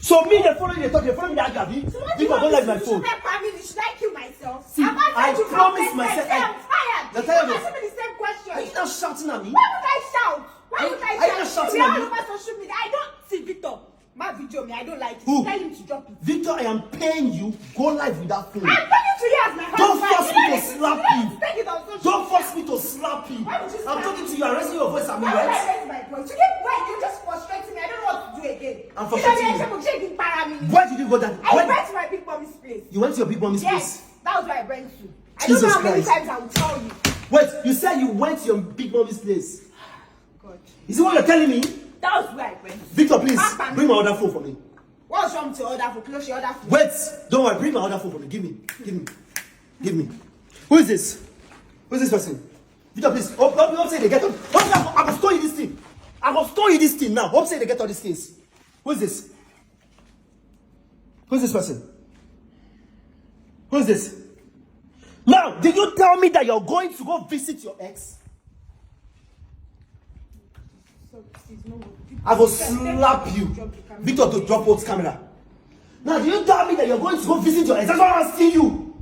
So me, they follow me, they follow me that Gabi. So what Because I don't like my phone. Should I kill myself? See, I promise myself. I'm tired. You're tired of Ask me the same question. Are you not shouting at me? Why would I shout? Why would I shout? Are you not shouting We at are me? all over social media. I don't see Victor. My video me, I don't like it. Who? Tell him to drop it. Victor, I am paying you. Go live with that phone. I'm talking to you as my husband. Don't force me to slap you. Take it on social Don't media. force me to slap you. Why would you I'm slap talking me? to you. I'm raising your voice at me, Why would I right? raise my voice? You're just frustrating me. I don't know what to do again. I'm frustrating you. you. Where did you go down? I When- went to my big mommy's place. You went to your big mommy's Yes, place? that was where I went to. I Jesus don't know how many Christ. times I will tell you. Wait, you said you went to your big mommy's place. God. Is it what you're telling me? That was where I went. Victor, please, Papa. bring my other phone for me. What's wrong with your other phone? Close your other phone. Wait, don't worry, bring my other phone for me. Give me. Who is this? Who is this person? Victor, please, hope say they get all. I will store you this thing. I will store you this thing now. Hope say they get all these things. Who is this? Who is this person? Who is this? Now, did you tell me that you're going to go visit your ex? So, please, no. I will slap you. Victor, to drop out camera. Now, do you tell me that you're going to go visit your ex? That's why I'm asking you.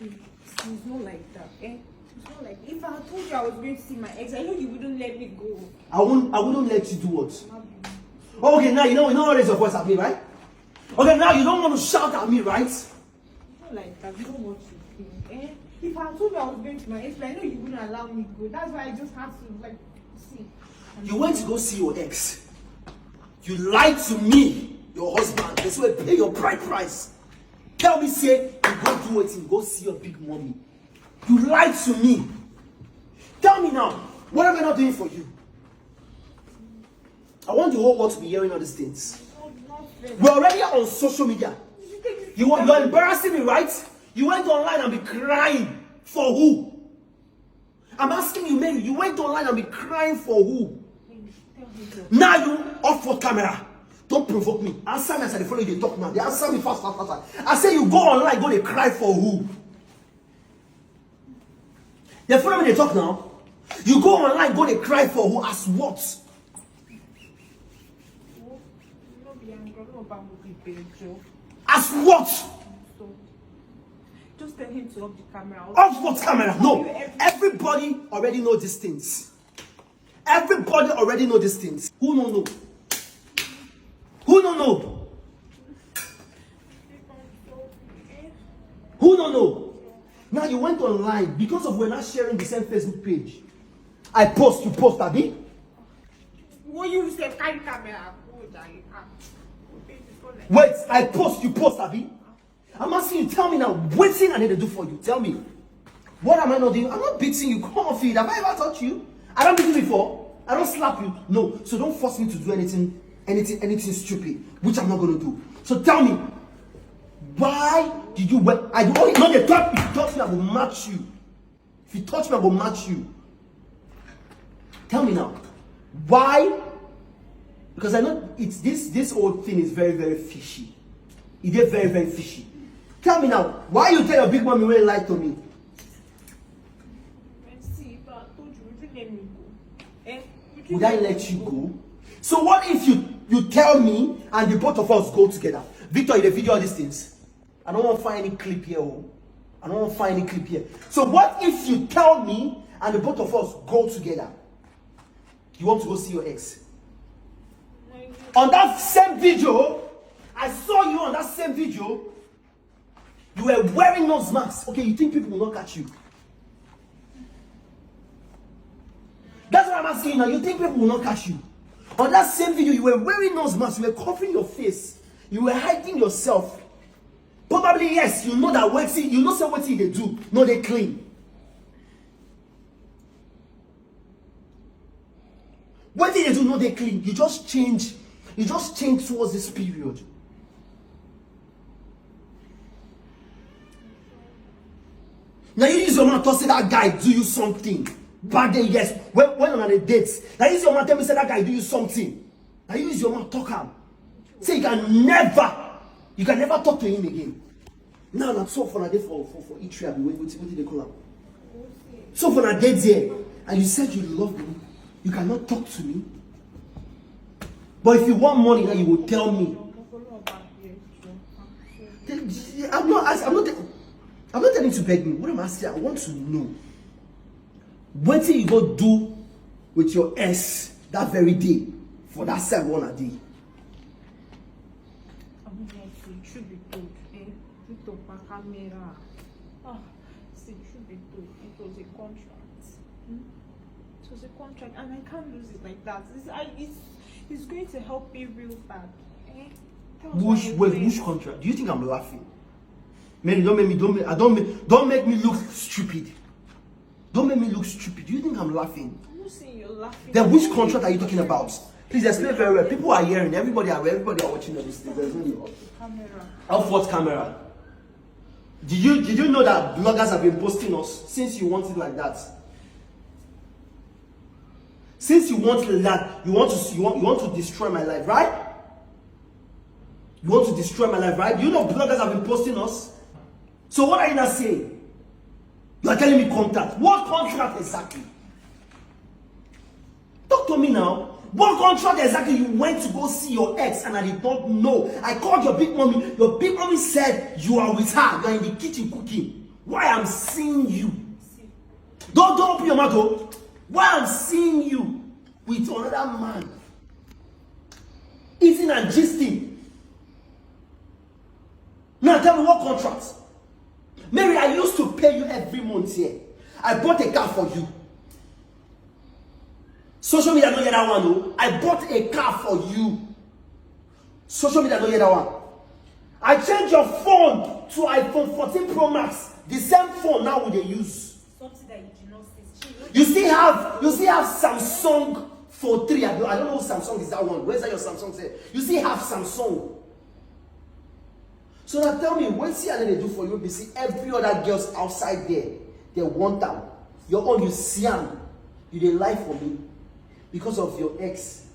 It's not like that, eh? It's not like if I told you I was going to see my ex, I know you wouldn't let me go. I wouldn't let you do what? Okay, now you know what raise your voice at me, right? Okay, now you don't want to shout at me, right? It's not like that. You know what you think, eh? If I told you I was going to my ex, I know you wouldn't allow me to go. That's why I just had to like see. You went to go see your ex. You lied to me, your husband. That's why pay your bride price. Tell me, say, you go do it and go see your big mommy. You lied to me. Tell me now, what am I not doing for you? I want the whole world to be hearing all these things. We're already on social media. You're embarrassing me, right? You went online and be crying. For who? I'm asking you, Mary, you went online and be crying for who? Now you off for camera. Don't provoke me. Answer me as I follow you, they talk now. They answer me fast. I say you go online, go they cry for who? They follow me, they talk now. You go online, go they cry for who? As what? As what? Just tell him to off the camera. Off what camera? No. Everybody already know these things. Everybody already know these things. Who don't know? Who don't know? Who don't know? Now you went online because of we're not sharing the same Facebook page. I post, you post, Abby. What you say? Carry camera. Wait, I post, you post, Abby. I'm asking you, tell me now, what thing I need to do for you? Tell me. What am I not doing? I'm not beating you. Come on, feed. Have I ever touched you? I don't beat you before. I don't slap you. No. So don't force me to do anything stupid, which I'm not going to do. So tell me, why did you wait? I do only know the top. If you touch me, I will match you. If you touch me, I will match you. Tell me now, why? Because I know it's this whole thing is very, very fishy. It is very, very fishy. Tell me now, why you tell your big mommy when you lied to me? Would I let you go? So what if you tell me and the both of us go together? Victor, in the video, all these things. I don't want to find any clip here. I don't want to find any clip here. So what if you tell me and the both of us go together? You want to go see your ex? On that same video, I saw you on that same video. You were wearing nose masks. Okay, you think people will not catch you? That's what I'm asking you now. You think people will not catch you? On that same video, you were wearing nose masks. You were covering your face. You were hiding yourself. Probably, yes, you know that what you know what they do. No, they clean. What did they do? No, they clean. You just change. You just change towards this period. Now you use your mouth to say that guy do you something. Bad day, yes. When on a date. Now you use your mouth to tell me say that guy do you something. Now you use your mouth talk him. Say you can never talk to him again. Now that's so for a day for each trip. What did they call him? So for a date there, and you said you love me, you cannot talk to me. But if you want money, then you will tell me. I'm not telling you to beg me. What am I saying? I want to know. What till you go do with your ex that very day for that 7 a day? It should be told. Camera. See, it should be told. It was a contract. It was a contract, and I can't lose it like that. It's going to help me real bad. Which contract? Do you think I'm laughing? Mary, don't make me look stupid. Don't make me look stupid. Do you think I'm laughing? I'm not saying you're laughing. Then which contract are you talking about? Please explain very well. People are hearing. Everybody are watching all this thing. There's no Camera. Of what camera? Did you know that bloggers have been posting us since you want it like that? Since you want it like that, you want to destroy my life, right? You want to destroy my life, right? You know bloggers have been posting us. So what are you not saying? You are telling me contract. What contract exactly? Talk to me now. What contract exactly you went to go see your ex and I did not know? I called your big mommy. Your big mommy said you are with her. You are in the kitchen cooking. Why I'm seeing you? Don't open your mouth, though. Why I'm seeing you with another man? Eating and gisting. Now tell me what contract? Mary, I used to pay you every month here. I bought a car for you. Social media don't hear that one, though. I bought a car for you. Social media don't hear that one. I changed your phone to iPhone 14 Pro Max. The same phone now would they use. Something that you do not see. You still have Samsung for 3. I don't know who Samsung is that one. Where's that your Samsung say? You still have Samsung. So now tell me, what see they do for you? You see every other girls outside there, they want them. Your own, you see them. You didn't lie for me because of your ex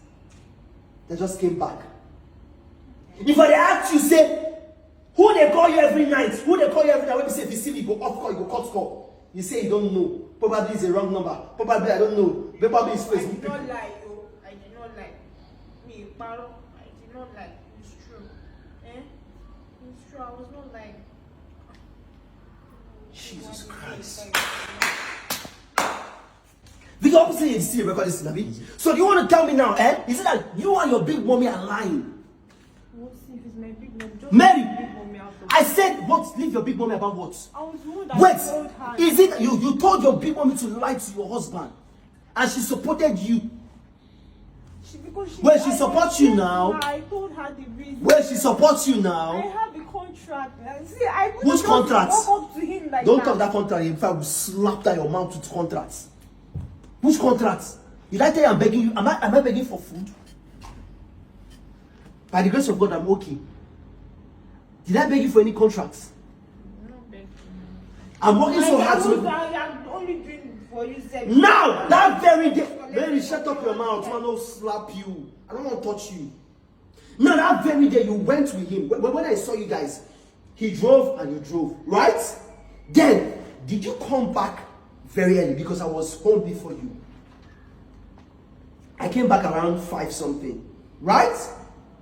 that just came back. If I ask you, say, who they call you every night? Who they call you every night? When you say, if you see me, go off call, you go cut call. You say you don't know. Probably it's a wrong number. Probably I don't know. Probably it's Facebook. I did not lie, yo. I did not lie. Me, Paro, I did not lie. It's true. It's true. I was not lying. Jesus Christ. The opposite is still record this, Nabi. So do you want to tell me now, is it that you and your big mommy are lying? What if it's my big mom? Just Mary, big mommy out of I said what? Leave your big mommy about what? I was the one that told her. Wait, is it you told your big mommy to lie to your husband and she supported you? She supports you now. I told her the reason. Well, she supports you I now. have the contract. See, I Which contract? Walk up to him like Don't that. talk that contract. In fact, we'll slap that your mouth with contracts. Which contracts? Did I tell you I'm begging you? Am I begging for food? By the grace of God, I'm okay. Did I beg you for any contracts? I'm not begging. I'm working so hard to. I'm only doing it for you. Now, that very day, Mary, shut up your mouth. I don't slap you. I don't want to touch you. Now, that very day, you went with him. When I saw you guys, he drove and you drove, right? Then, did you come back very early? Because I was home before you. I came back around 5 something, right?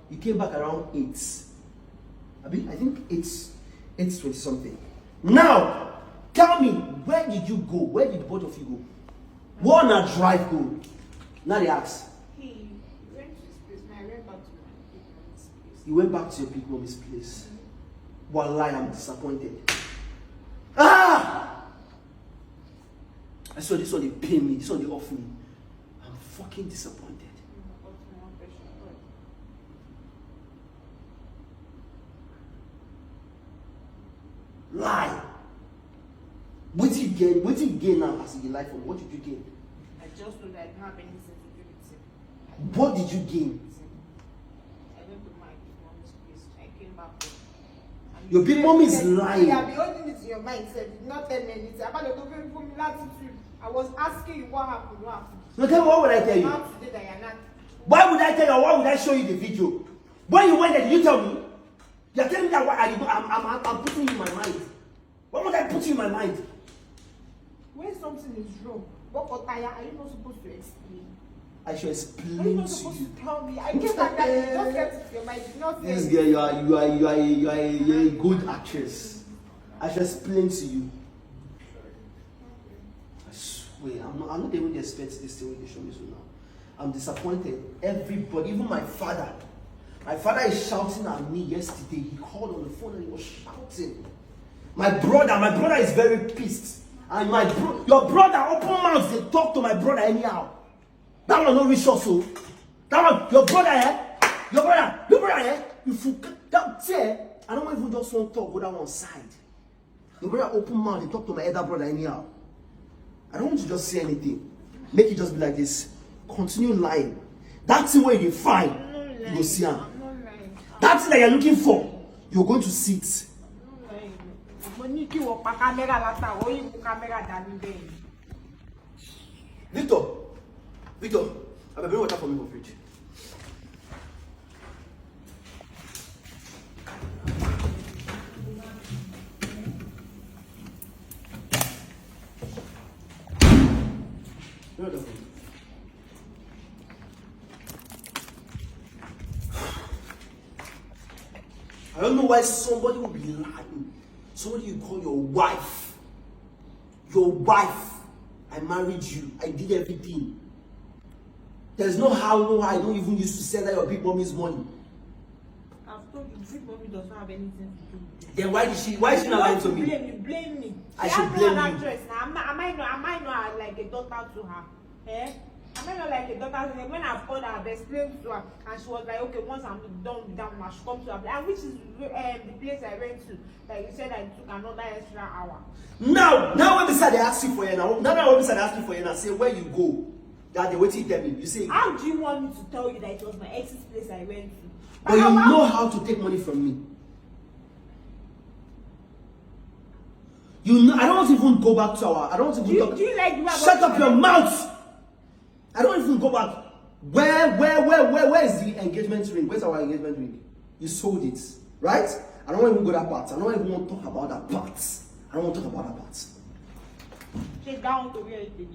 You came back around 8. I think it's 8:20 something. Now, tell me, where did you go? Where did both of you go? One a drive go. Now they ask. He went to his place. I went back to my big mommy's place. You went back to your big mommy's place. Wallahi, I'm disappointed. Ah! I saw this one, they pay me. This one, they offer me. I'm fucking disappointed. Lie. What did you gain? What did you gain now as in life? What did you gain? I just know that I didn't have anything to do with him. What did you gain? I went to my big mommy's place. I came back home. And Your big mom is lying. Yeah, be holding it in your mind. Said, did not tell me anything. About the government for me latitude. I was asking you what happened. What happened? No, tell me, what would I tell you? Now today that you're not. Why would I tell you? Why would I show you the video? When you went there, did you tell me? You're telling me that what I'm putting you in my mind. Why would I put you in my mind? When something is wrong, what are you not supposed to explain? I should Are you explain not to supposed you. to tell me? I came back and you just get to your mind. You not This say. girl, you're a good actress. I should explain to you. I swear, I'm not even expecting this thing when they show me so now. I'm disappointed. Everybody, even my father. My father is shouting at me yesterday. He called on the phone and he was shouting. My brother is very pissed. And your brother, open mouth, they talk to my brother anyhow. That one not rich also. That one, your brother, your brother, you forget that there. I don't even just want to talk with that one side. Your brother open mouth, they talk to my elder brother anyhow. I don't want to just say anything. Make it just be like this. Continue lying. That's the way you find. You go see him. That's thing that you're looking for. You're going to see it. Victor, I bring water for me for fridge. Bring water for me. I don't know why somebody will be lying. Somebody you call your wife. Your wife. I married you. I did everything. There's no how, no how. I don't even used to sell that your big mommy's money. I've told you, big mommy does not have anything to do with it. Then why is she not lying to me? You blame me. I should blame you. Am I not like a daughter to her? Eh? Am I not like a daughter to her? When I've called her, I've explained to her, and she was like, okay, once I'm done with that, I should come to her. And which is the place I went to. Like you said, I took another extra hour. Now when they ask you for you now when they ask you for you now, say where you go. That they waiting tell me. You say, how do you want me to tell you that it was my ex's place I went to? But you know how to take money from me. You know, I don't even go back to our. I don't even talk. Do you like Shut up your mouth! I don't even go back. Where is the engagement ring? Where's our engagement ring? You sold it, right? I don't even go that part. I don't even want to talk about that part. I don't want to talk about that part. Take down to where it is.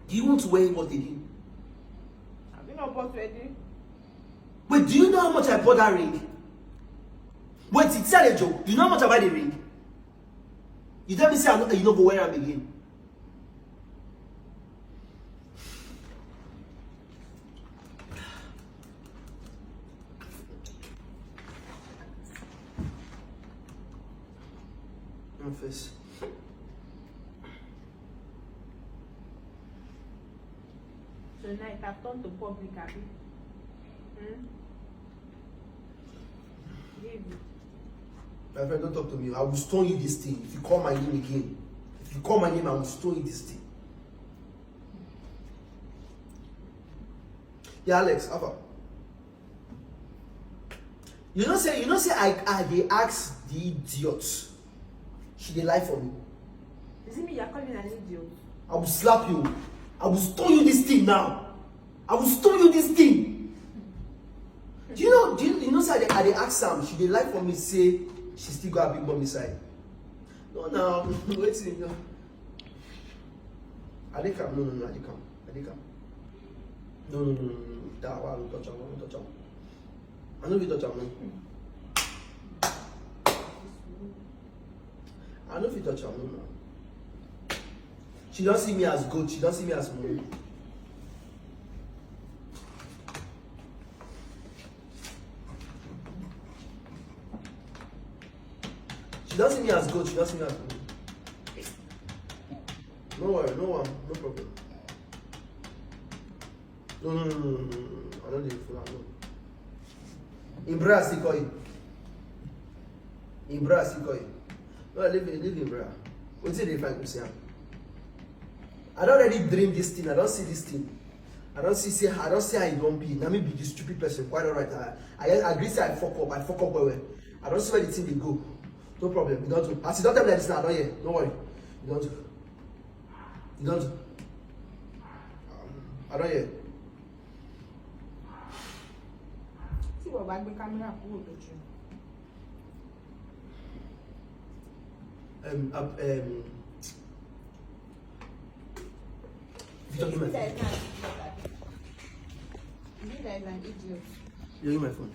Do you want to wear what they did? Have you not bought wedding? Wait, do you know how much I bought that ring? Wait, it's not a joke. Do you know how much I buy the ring? You tell me say you don't go wear them again. Office. So now it have turned to public, have you? David. My friend, don't talk to me. I will stone you this thing. If you call my name again. If you call my name, I will stone you this thing. Yeah, Alex, Alpha. You know say I they ask the idiot. She dey lie for me. Is it me you're calling an idiot? I will slap you. I will stone you this thing now. I will stone you this thing. Do you know say I dey ask Sam, she dey lie for me, say she still got a big mommy side. No, wait till you know. I dey come. No, I dey come. No. That one I will touch him. I know we touch him. I know if you touch her, no. She don't see me as good. She don't see me as money. She don't see me as good. She don't see me as money. No worry, no problem. No. I don't need to follow. In Bra, Sikoi. No, I live in Bra. What's it if I could say? I don't already dream this thing. I don't see this thing. I don't see how it don't be. Now me be the stupid person. Quite alright. I agree say I fuck up well. I don't see where the thing will go. No problem. You don't do. As you don't tell me like this now, I don't hear. Don't worry. You don't do. I don't hear. See what back the camera cool with you. If you're talking my phone. You guys are an idiot. You're in my phone.